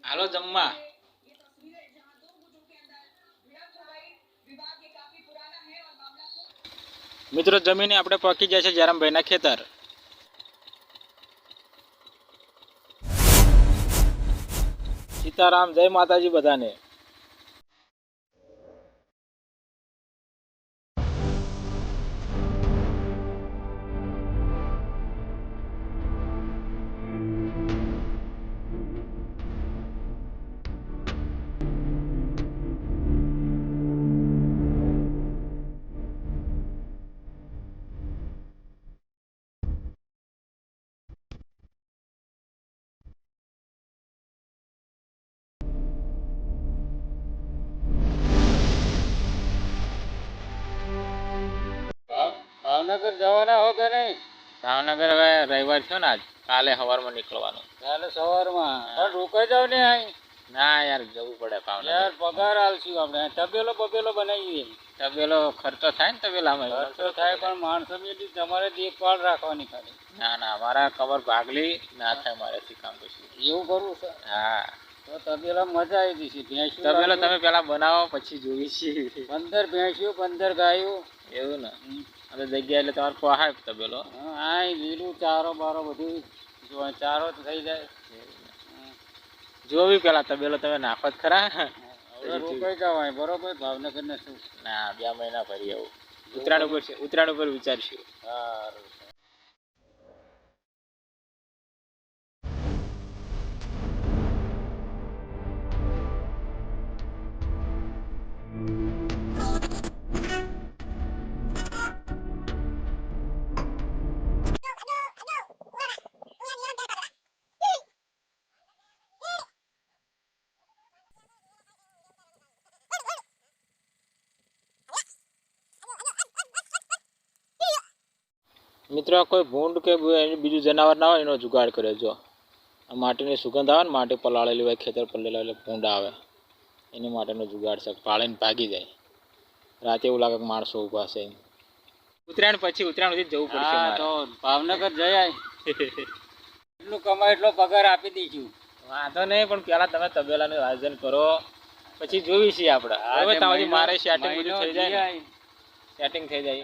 હાલો જમવા. મિત્રો જમીને આપણે પહોંચી ગયા છે જયરામભાઈના ખેતર. સીતારામ, જય માતાજી બધાને. ભાવનગર જવાના હો કે નહીં? ભાવનગર હવે રવિવાર થયો ને, આજ કાલે સવારમાં નીકળવાનું. કાલે સવારમાં પણ રોકાઈ જાવ ને અહીં. ના યાર, જવું પડે ભાવનગર. યાર પગાર આલશું આપણે. તબેલો બનાવીએ. તબેલો ખર્ચો થાય ને તબેલામાં. ખર્ચો થાય પણ માણસો બી તમારે દેખભાળ રાખવાની ખાલી. ના ના, મારા કબર ભાગલી ના થાય મારેથી કામ કશું. એવું કરવું છે? હા, તો તબેલા મજા આવી જશે. ભેંસ્યું તબેલો તમે પેલા બનાવો પછી જોઈ છીએ. 15 ભેંસ્યું 15 ગાયો. એવું ને, હવે જગ્યા એટલે તમારે પહાય તબેલો. હા, લીલું ચારો બારો બધું ચારો તો થઈ જાય. જોવી પેલા તબેલો તમે નાખો જ ખરા. હવે રોકાઈ જવાય બરોબર. ભાવનગર ને શું ના, 2 મહિના ભરી આવું. ઉત્તરાયણ ઉપર વિચારશું. સારું. મિત્રો, કોઈ ભૂંડ કે બીજું જનાવર ના હોય એનો જુગાડ કર્યો. જો આ માટીની સુગંધ આવે ને, માટી પલાળેલી હોય, ખેતર પલેલા એટલે ભૂંડ આવે, એની માટેનો જુગાડ છે. પાળીને ભાગી જાય. રાતે એવું લાગે કે માણસો ઊભા છે. ઉત્તરાયણ સુધી જવું પડશે. તો ભાવનગર જઈ આય. એટલું કમાય એટલો પગાર આપી દઈશું. વાંધો નહીં, પણ પેલા તમે તબેલાનું આયોજન કરો, પછી જોઈ છીએ આપણે. હવે તમારી મારે સેટિંગ થઈ જાય.